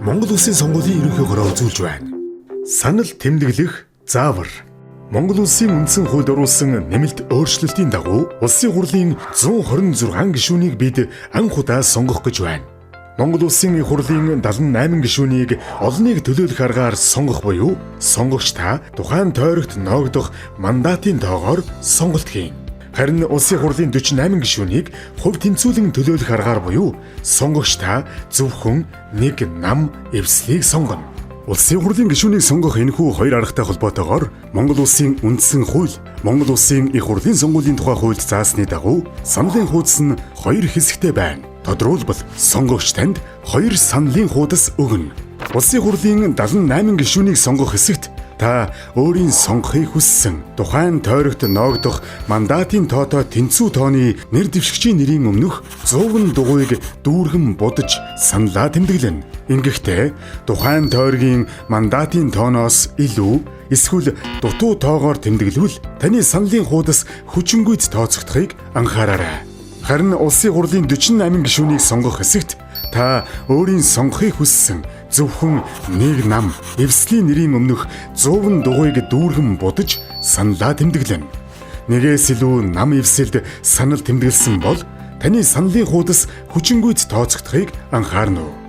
Монгол Улсын сонгуулийн ерөнхийгөөрөө үзүүлж байна. Санал тэмдэглэх заавар. Монгол Улсын үндсэн хуульд оруулсан нэмэлт өөрчлөлтийн дагуу Улсын хурлын 126 гишүүнийг бид анх удаа сонгох гэж байна. Монгол Улсын хурлын 78 гишүүнийг олныг төлөөлөх аргаар сонгох буюу сонгогч та тухайн тойрогт ноогдох мандатын тоогоор сонголт хийн. Харин Улсын хурлын 48 гишүүнийг хувь тэнцвүүлэн төлөөлөх аргаар буюу сонгогч та зөвхөн нэг нам эвслийг сонгоно. Улсын хурлын гишүүнийг сонгох энэхүү хоёр аргатай холбоотойгоор Монгол Улсын үндсэн хууль, Монгол Улсын их хурлын сонгуулийн тухай хуульд заасны дагуу саналын хуудас нь хоёр хэсэгтэй байна. Тодорхойлбол сонгогч танд хоёр саналын хуудас өгнө. Улсын хурлын 78 гишүүнийг сонгох хэсэгт та өөрийн сонгохыг хүссэн тухайн тойрогт ноогдох мандатын тоотой тэнцүү тооны нэр дэвшигчийн нэрийн өмнөх 100 дугуйг дүүргэн будаж саналаа тэмдэглэнэ. Ингэхдээ тухайн тойргийн мандатын тооноос илүү эсвэл дутуу тоогоор тэмдэглвэл таны саналын хуудас хүчингүйд тооцогдохыг анхаараарай. Харин Улсын хурлын 48 гишүүнийг сонгох хэсэгт та өөрийн сонгохыг хүссэн зөвхөн нэг нам эвслийн нэрийн өмнөх 100 дугуйг дүүргэн будаж саналаа тэмдэглэнэ. Нэгээс илүү нам эвсэлд санал тэмдэглэсэн бол таны саналын хуудас хүчингүйд тооцогдохыг анхаарна уу?